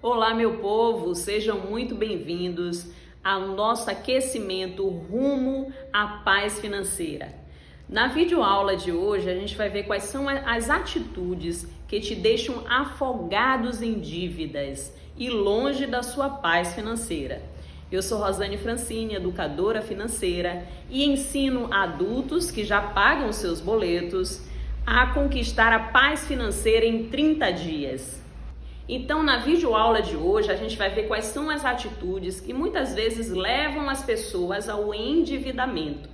Olá, meu povo, sejam muito bem-vindos ao nosso aquecimento rumo à paz financeira. Na videoaula de hoje, a gente vai ver quais são as atitudes que te deixam afogados em dívidas e longe da sua paz financeira. Eu sou Rosane Francini, educadora financeira, e ensino adultos que já pagam seus boletos a conquistar a paz financeira em 30 dias. Então, na videoaula de hoje, a gente vai ver quais são as atitudes que muitas vezes levam as pessoas ao endividamento.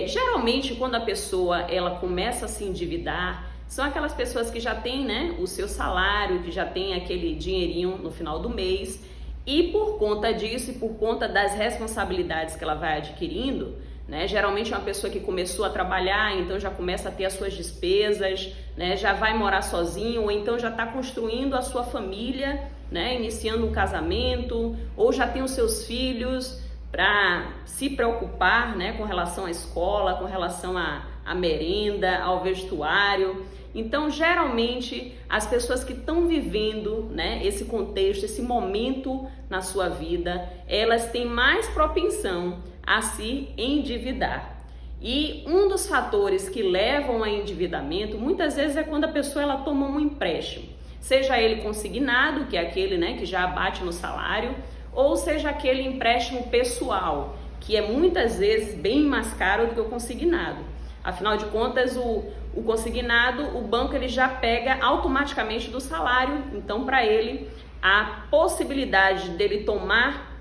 Geralmente, quando a pessoa ela começa a se endividar, são aquelas pessoas que já têm, o seu salário, que já tem aquele dinheirinho no final do mês, e por conta disso e por conta das responsabilidades que ela vai adquirindo, geralmente é uma pessoa que começou a trabalhar, então já começa a ter as suas despesas, já vai morar sozinho, ou então já está construindo a sua família, iniciando um casamento, ou já tem os seus filhos para se preocupar, com relação à escola, com relação à merenda, ao vestuário. Então, geralmente, as pessoas que estão vivendo, esse contexto, esse momento na sua vida, elas têm mais propensão a se endividar. E um dos fatores que levam ao endividamento, muitas vezes, é quando a pessoa ela toma um empréstimo. Seja ele consignado, que é aquele que já bate no salário, ou seja aquele empréstimo pessoal, que é muitas vezes bem mais caro do que o consignado. Afinal de contas, o consignado, o banco ele já pega automaticamente do salário, então para ele a possibilidade dele tomar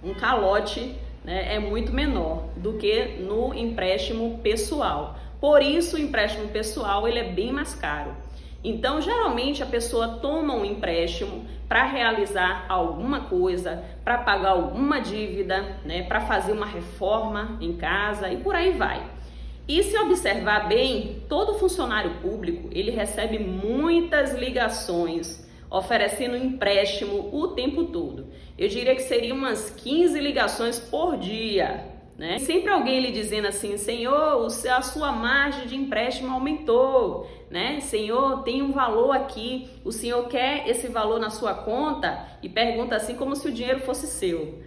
um calote é muito menor do que no empréstimo pessoal. Por isso o empréstimo pessoal ele é bem mais caro. Então geralmente a pessoa toma um empréstimo para realizar alguma coisa, para pagar alguma dívida, para fazer uma reforma em casa e por aí vai. E se observar bem, todo funcionário público, ele recebe muitas ligações oferecendo empréstimo o tempo todo. Eu diria que seriam umas 15 ligações por dia, Sempre alguém lhe dizendo assim: Senhor, a sua margem de empréstimo aumentou, Senhor, tem um valor aqui, o Senhor quer esse valor na sua conta? E pergunta assim como se o dinheiro fosse seu,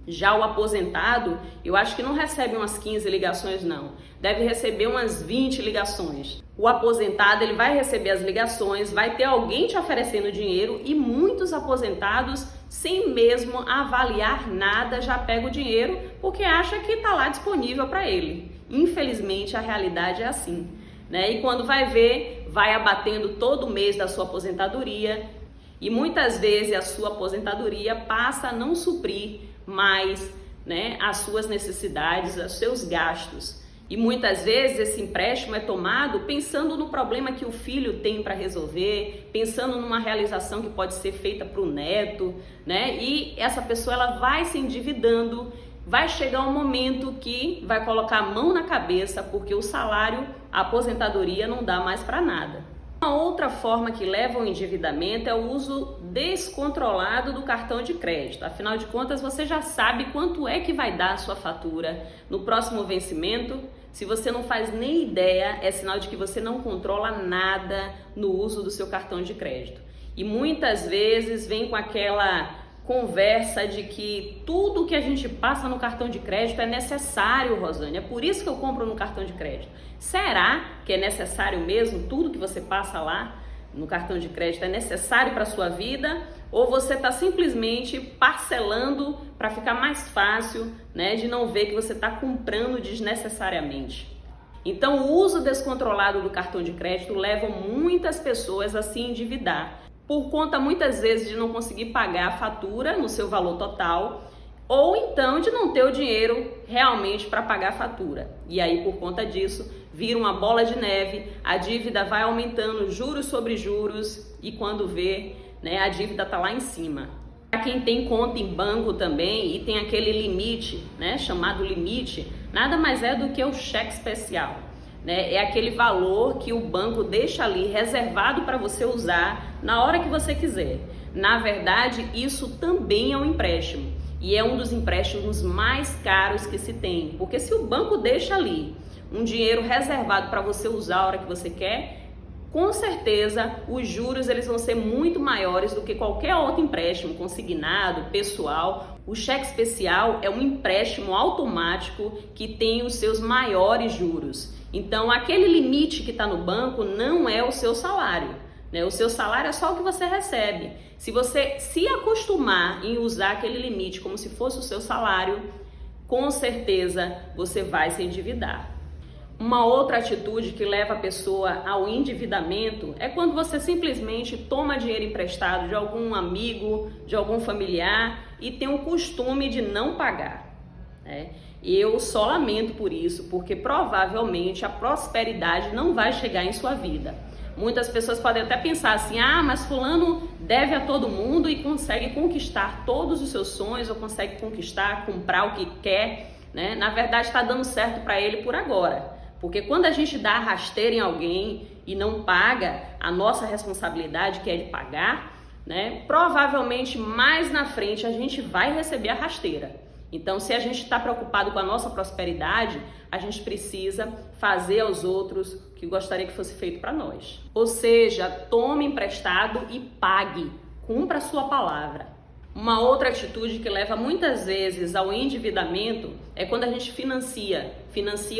Já o aposentado, eu acho que não recebe umas 15 ligações não, deve receber umas 20 ligações. O aposentado, ele vai receber as ligações, vai ter alguém te oferecendo dinheiro e muitos aposentados, sem mesmo avaliar nada, já pega o dinheiro porque acha que está lá disponível para ele. Infelizmente, a realidade é assim, E quando vai ver, vai abatendo todo mês da sua aposentadoria e muitas vezes a sua aposentadoria passa a não suprir mais as suas necessidades, os seus gastos. E muitas vezes esse empréstimo é tomado pensando no problema que o filho tem para resolver, pensando numa realização que pode ser feita para o neto, E essa pessoa ela vai se endividando, vai chegar um momento que vai colocar a mão na cabeça porque o salário, a aposentadoria não dá mais para nada. Uma outra forma que leva ao endividamento é o uso descontrolado do cartão de crédito. Afinal de contas, você já sabe quanto é que vai dar a sua fatura no próximo vencimento. Se você não faz nem ideia, é sinal de que você não controla nada no uso do seu cartão de crédito. E muitas vezes vem com aquela conversa de que tudo que a gente passa no cartão de crédito é necessário, Rosane, é por isso que eu compro no cartão de crédito. Será que é necessário mesmo? Tudo que você passa lá no cartão de crédito é necessário para a sua vida? Ou você está simplesmente parcelando para ficar mais fácil, de não ver que você está comprando desnecessariamente? Então, o uso descontrolado do cartão de crédito leva muitas pessoas a se endividar, por conta muitas vezes de não conseguir pagar a fatura no seu valor total, ou então de não ter o dinheiro realmente para pagar a fatura. E aí, por conta disso, vira uma bola de neve, a dívida vai aumentando, juros sobre juros, e quando vê, a dívida está lá em cima. Para quem tem conta em banco também e tem aquele limite, chamado limite, nada mais é do que o cheque especial. É aquele valor que o banco deixa ali reservado para você usar na hora que você quiser. Na verdade, isso também é um empréstimo e é um dos empréstimos mais caros que se tem, porque se o banco deixa ali um dinheiro reservado para você usar a hora que você quer, com certeza os juros eles vão ser muito maiores do que qualquer outro empréstimo consignado, pessoal. O cheque especial é um empréstimo automático que tem os seus maiores juros. Então aquele limite que está no banco não é o seu salário, né? O seu salário é só o que você recebe. Se você se acostumar em usar aquele limite como se fosse o seu salário, com certeza você vai se endividar. Uma outra atitude que leva a pessoa ao endividamento é quando você simplesmente toma dinheiro emprestado de algum amigo, de algum familiar e tem o costume de não pagar, né? Eu só lamento por isso, porque provavelmente a prosperidade não vai chegar em sua vida. Muitas pessoas podem até pensar assim, mas fulano deve a todo mundo e consegue conquistar todos os seus sonhos, ou consegue conquistar, comprar o que quer, né? Na verdade está dando certo para ele por agora. Porque quando a gente dá rasteira em alguém e não paga, a nossa responsabilidade, que é de pagar, né? Provavelmente mais na frente a gente vai receber a rasteira. Então, se a gente está preocupado com a nossa prosperidade, a gente precisa fazer aos outros o que gostaria que fosse feito para nós. Ou seja, tome emprestado e pague, cumpra a sua palavra. Uma outra atitude que leva muitas vezes ao endividamento é quando a gente financia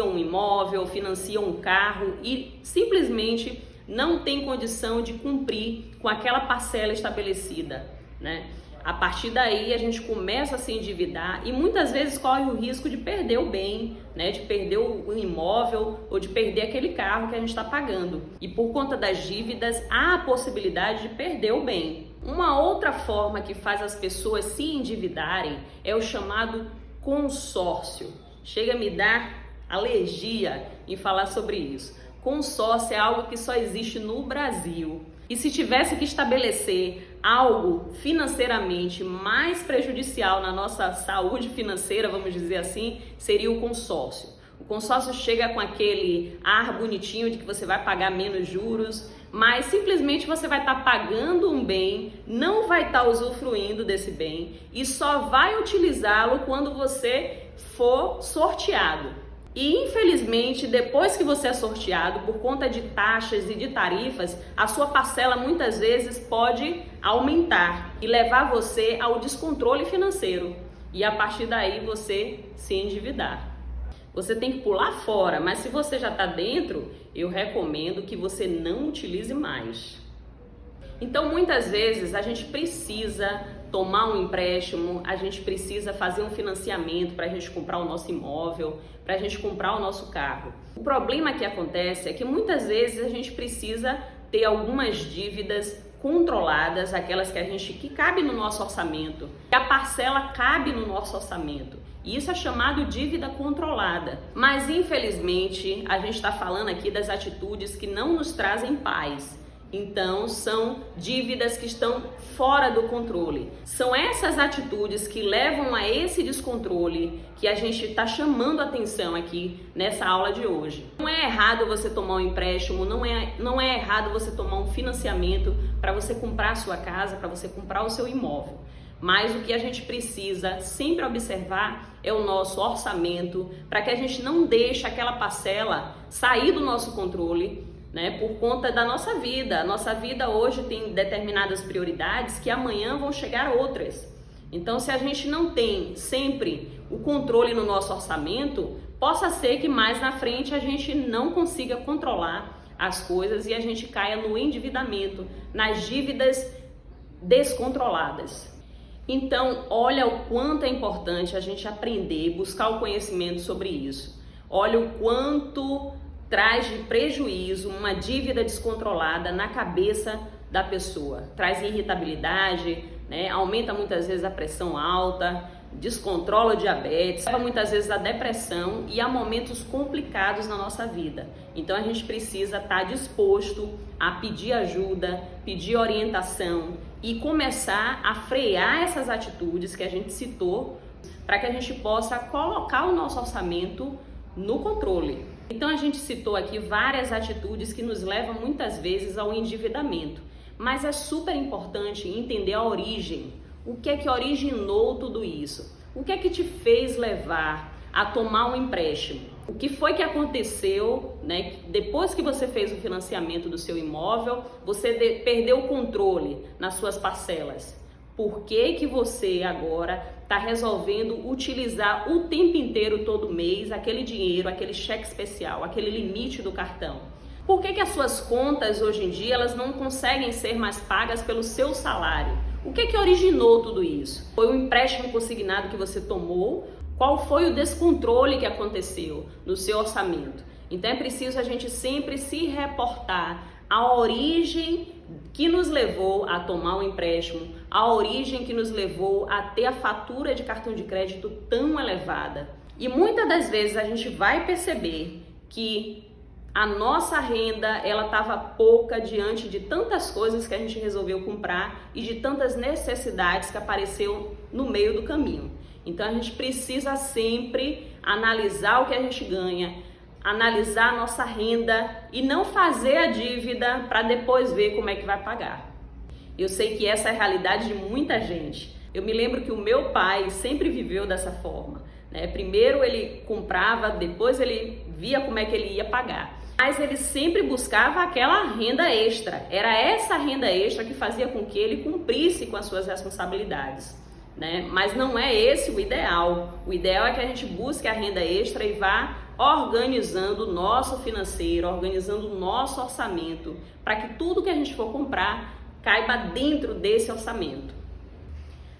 um imóvel, financia um carro e simplesmente não tem condição de cumprir com aquela parcela estabelecida, né? A partir daí a gente começa a se endividar e muitas vezes corre o risco de perder o bem, né? De perder o imóvel ou de perder aquele carro que a gente está pagando. E por conta das dívidas há a possibilidade de perder o bem. Uma outra forma que faz as pessoas se endividarem é o chamado consórcio. Chega a me dar alergia em falar sobre isso. Consórcio é algo que só existe no Brasil. E se tivesse que estabelecer algo financeiramente mais prejudicial na nossa saúde financeira, vamos dizer assim, seria o consórcio. O consórcio chega com aquele ar bonitinho de que você vai pagar menos juros, mas simplesmente você vai estar pagando um bem, não vai estar usufruindo desse bem e só vai utilizá-lo quando você for sorteado. E infelizmente, depois que você é sorteado, por conta de taxas e de tarifas, a sua parcela muitas vezes pode aumentar e levar você ao descontrole financeiro. E a partir daí você se endividar. Você tem que pular fora, mas se você já está dentro, eu recomendo que você não utilize mais. Então, muitas vezes, a gente precisa tomar um empréstimo, a gente precisa fazer um financiamento para a gente comprar o nosso imóvel, para a gente comprar o nosso carro. O problema que acontece é que muitas vezes a gente precisa ter algumas dívidas controladas, aquelas que cabe no nosso orçamento, que a parcela cabe no nosso orçamento. E isso é chamado dívida controlada. Mas infelizmente a gente está falando aqui das atitudes que não nos trazem paz. Então, são dívidas que estão fora do controle. São essas atitudes que levam a esse descontrole que a gente está chamando a atenção aqui nessa aula de hoje. Não é errado você tomar um empréstimo, não é errado você tomar um financiamento para você comprar a sua casa, para você comprar o seu imóvel. Mas o que a gente precisa sempre observar é o nosso orçamento, para que a gente não deixe aquela parcela sair do nosso controle, né, por conta da nossa vida. A nossa vida hoje tem determinadas prioridades que amanhã vão chegar outras. Então, se a gente não tem sempre o controle no nosso orçamento, possa ser que mais na frente a gente não consiga controlar as coisas e a gente caia no endividamento, nas dívidas descontroladas. Então, olha o quanto é importante a gente aprender, buscar o conhecimento sobre isso. Olha o quanto traz de prejuízo uma dívida descontrolada na cabeça da pessoa. Traz irritabilidade, né? Aumenta muitas vezes a pressão alta, descontrola o diabetes, leva muitas vezes a depressão e a momentos complicados na nossa vida. Então a gente precisa estar disposto a pedir ajuda, pedir orientação e começar a frear essas atitudes que a gente citou para que a gente possa colocar o nosso orçamento no controle. Então a gente citou aqui várias atitudes que nos levam muitas vezes ao endividamento, mas é super importante entender a origem. O que é que originou tudo isso? O que é que te fez levar a tomar um empréstimo. O que foi que aconteceu, né? Depois que você fez o financiamento do seu imóvel, você perdeu o controle nas suas parcelas. Por que que você agora está resolvendo utilizar o tempo inteiro, todo mês, aquele dinheiro, aquele cheque especial, aquele limite do cartão? Por que que as suas contas hoje em dia elas não conseguem ser mais pagas pelo seu salário? O que que originou tudo isso? Foi o empréstimo consignado que você tomou? Qual foi o descontrole que aconteceu no seu orçamento? Então é preciso a gente sempre se reportar à origem que nos levou a tomar um empréstimo, a origem que nos levou a ter a fatura de cartão de crédito tão elevada. E muitas das vezes a gente vai perceber que a nossa renda ela estava pouca diante de tantas coisas que a gente resolveu comprar e de tantas necessidades que apareceu no meio do caminho. Então a gente precisa sempre analisar o que a gente ganha, analisar a nossa renda e não fazer a dívida para depois ver como é que vai pagar. Eu sei que essa é a realidade de muita gente. Eu me lembro que o meu pai sempre viveu dessa forma, né? Primeiro ele comprava, depois ele via como é que ele ia pagar. Mas ele sempre buscava aquela renda extra. Era essa renda extra que fazia com que ele cumprisse com as suas responsabilidades, né? Mas não é esse o ideal. O ideal é que a gente busque a renda extra e vá organizando o nosso financeiro, organizando o nosso orçamento, para que tudo que a gente for comprar caiba dentro desse orçamento.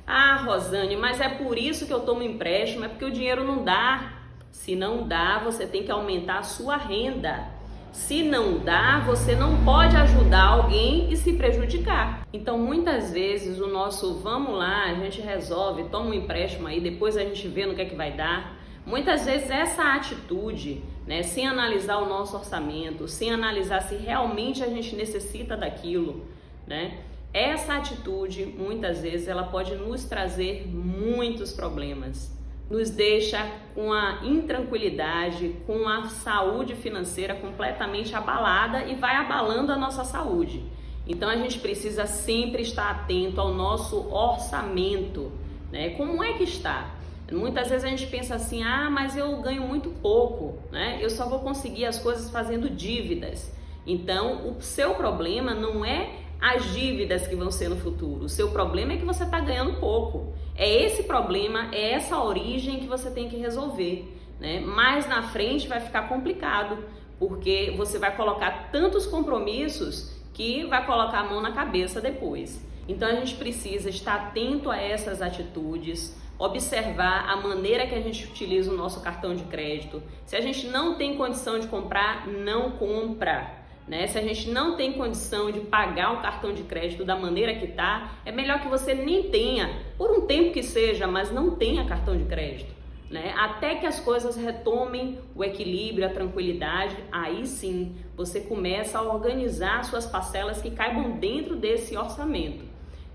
Ah, Rosane, mas é por isso que eu tomo empréstimo, é porque o dinheiro não dá. Se não dá, você tem que aumentar a sua renda. Se não dá, você não pode ajudar alguém e se prejudicar. Então, muitas vezes, o nosso vamos lá, a gente resolve, toma um empréstimo aí, depois a gente vê no que é que vai dar. Muitas vezes essa atitude, né, sem analisar o nosso orçamento, sem analisar se realmente a gente necessita daquilo, né? Essa atitude, muitas vezes, ela pode nos trazer muitos problemas. Nos deixa com a intranquilidade, com a saúde financeira completamente abalada e vai abalando a nossa saúde. Então a gente precisa sempre estar atento ao nosso orçamento, né? Como é que está? Muitas vezes a gente pensa assim, ah, mas eu ganho muito pouco, né? Eu só vou conseguir as coisas fazendo dívidas. Então o seu problema não é as dívidas que vão ser no futuro. O seu problema é que você está ganhando pouco. É esse problema, é essa origem que você tem que resolver, né? Mais na frente vai ficar complicado, porque você vai colocar tantos compromissos que vai colocar a mão na cabeça depois. Então a gente precisa estar atento a essas atitudes, observar a maneira que a gente utiliza o nosso cartão de crédito. Se a gente não tem condição de comprar, não compra. Né? Se a gente não tem condição de pagar o cartão de crédito da maneira que está, é melhor que você nem tenha, por um tempo que seja, mas não tenha cartão de crédito, né? Até que as coisas retomem o equilíbrio, a tranquilidade, aí sim você começa a organizar suas parcelas que caibam dentro desse orçamento.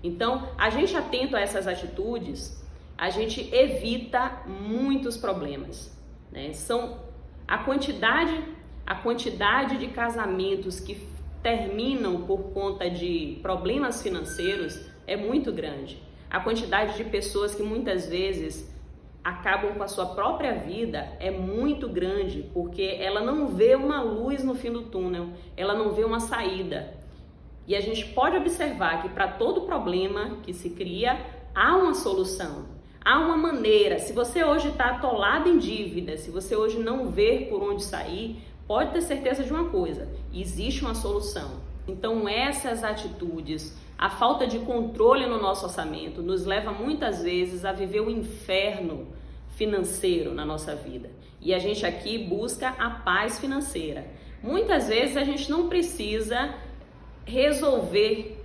Então, a gente atento a essas atitudes, a gente evita muitos problemas, né? São a quantidade de casamentos que terminam por conta de problemas financeiros é muito grande. A quantidade de pessoas que muitas vezes acabam com a sua própria vida é muito grande, porque ela não vê uma luz no fim do túnel, ela não vê uma saída. E a gente pode observar que para todo problema que se cria, há uma solução. Há uma maneira. Se você hoje está atolado em dívida, se você hoje não vê por onde sair, pode ter certeza de uma coisa, existe uma solução. Então essas atitudes, a falta de controle no nosso orçamento nos leva muitas vezes a viver o inferno financeiro na nossa vida. E a gente aqui busca a paz financeira. Muitas vezes a gente não precisa resolver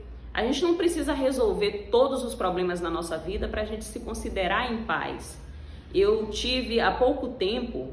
todos os problemas na nossa vida para a gente se considerar em paz. Eu tive há pouco tempo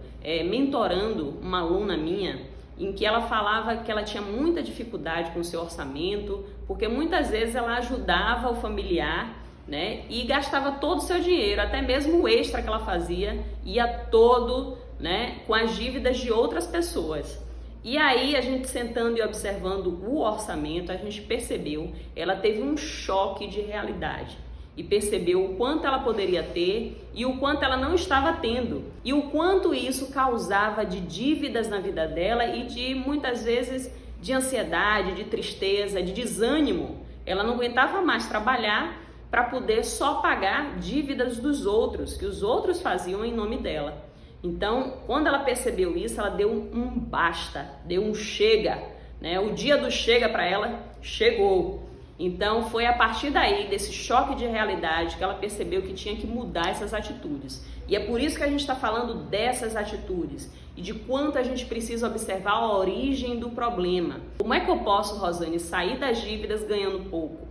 mentorando uma aluna minha em que ela falava que ela tinha muita dificuldade com o seu orçamento, porque muitas vezes ela ajudava o familiar, né, e gastava todo o seu dinheiro, até mesmo o extra que ela fazia, ia todo, né, com as dívidas de outras pessoas. E aí a gente sentando e observando o orçamento, a gente percebeu, ela teve um choque de realidade. e percebeu o quanto ela poderia ter e o quanto ela não estava tendo, e o quanto isso causava de dívidas na vida dela e de muitas vezes de ansiedade, de tristeza, de desânimo. Ela não aguentava mais trabalhar para poder só pagar dívidas dos outros, que os outros faziam em nome dela. Então, quando ela percebeu isso, ela deu um basta, deu um chega, né? O dia do chega para ela chegou. Então, foi a partir daí, desse choque de realidade, que ela percebeu que tinha que mudar essas atitudes. E é por isso que a gente está falando dessas atitudes e de quanto a gente precisa observar a origem do problema. Como é que eu posso, Rosane, sair das dívidas ganhando pouco?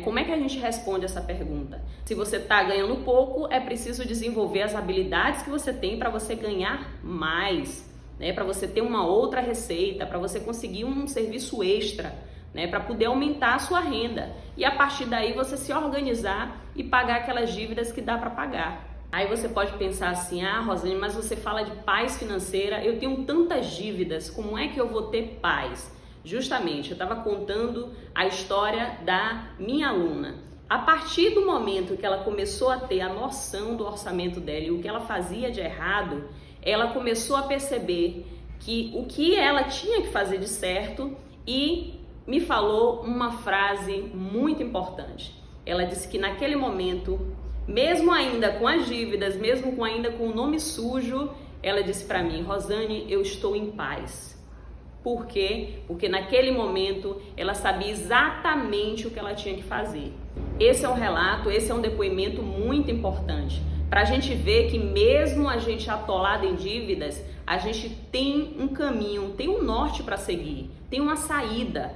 Como é que a gente responde essa pergunta? Se você está ganhando pouco, é preciso desenvolver as habilidades que você tem para você ganhar mais, para você ter uma outra receita, para você conseguir um serviço extra, para poder aumentar a sua renda. E a partir daí você se organizar e pagar aquelas dívidas que dá para pagar. Aí você pode pensar assim, Rosane, mas você fala de paz financeira, eu tenho tantas dívidas, como é que eu vou ter paz? Justamente, eu estava contando a história da minha aluna. A partir do momento que ela começou a ter a noção do orçamento dela e o que ela fazia de errado, ela começou a perceber que o que ela tinha que fazer de certo e me falou uma frase muito importante. Ela disse que naquele momento, mesmo ainda com as dívidas, mesmo ainda com o nome sujo, ela disse para mim, Rosane, eu estou em paz. Por quê? Porque naquele momento ela sabia exatamente o que ela tinha que fazer. Esse é um relato, esse é um depoimento muito importante para a gente ver que mesmo a gente atolado em dívidas, a gente tem um caminho, tem um norte para seguir, tem uma saída.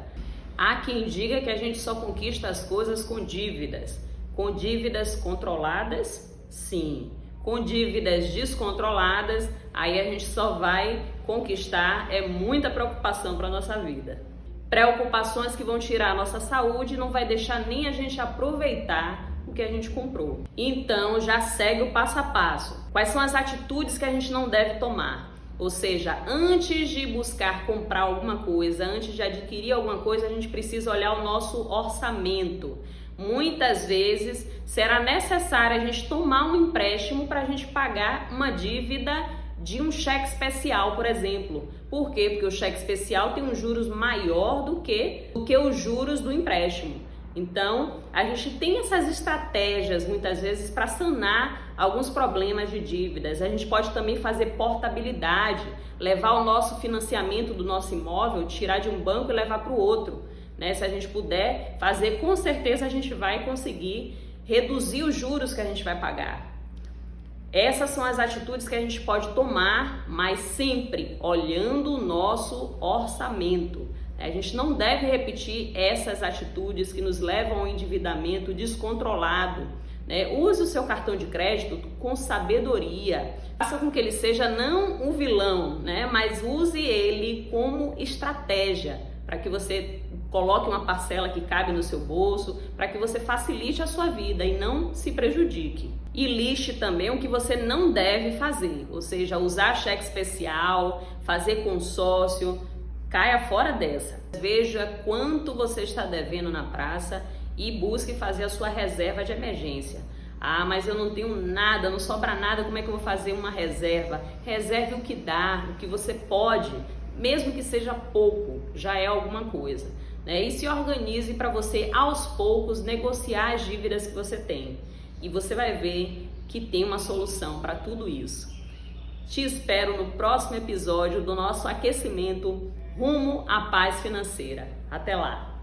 Há quem diga que a gente só conquista as coisas com dívidas. Com dívidas controladas, sim. Com dívidas descontroladas, aí a gente só vai conquistar muita preocupação para a nossa vida. Preocupações que vão tirar a nossa saúde e não vai deixar nem a gente aproveitar o que a gente comprou. Então já segue o passo a passo. Quais são as atitudes que a gente não deve tomar? Ou seja, antes de buscar comprar alguma coisa, antes de adquirir alguma coisa, a gente precisa olhar o nosso orçamento. Muitas vezes será necessário a gente tomar um empréstimo para a gente pagar uma dívida de um cheque especial, por exemplo. Por quê? Porque o cheque especial tem um juros maior do que os juros do empréstimo. Então, a gente tem essas estratégias muitas vezes para sanar alguns problemas de dívidas. A gente pode também fazer portabilidade, levar o nosso financiamento do nosso imóvel, tirar de um banco e levar para o outro. Se a gente puder fazer, com certeza a gente vai conseguir reduzir os juros que a gente vai pagar. Essas são as atitudes que a gente pode tomar, mas sempre olhando o nosso orçamento. A gente não deve repetir essas atitudes que nos levam ao endividamento descontrolado. Use o seu cartão de crédito com sabedoria. Faça com que ele seja não um vilão, mas use ele como estratégia para que você coloque uma parcela que cabe no seu bolso, para que você facilite a sua vida e não se prejudique. E liste também o que você não deve fazer, ou seja, usar cheque especial, fazer consórcio, caia fora dessa. Veja quanto você está devendo na praça e busque fazer a sua reserva de emergência. Mas eu não tenho nada, não sobra nada, como é que eu vou fazer uma reserva? Reserve o que dá, o que você pode, mesmo que seja pouco, já é alguma coisa. E se organize para você, aos poucos, negociar as dívidas que você tem. E você vai ver que tem uma solução para tudo isso. Te espero no próximo episódio do nosso aquecimento rumo à paz financeira. Até lá!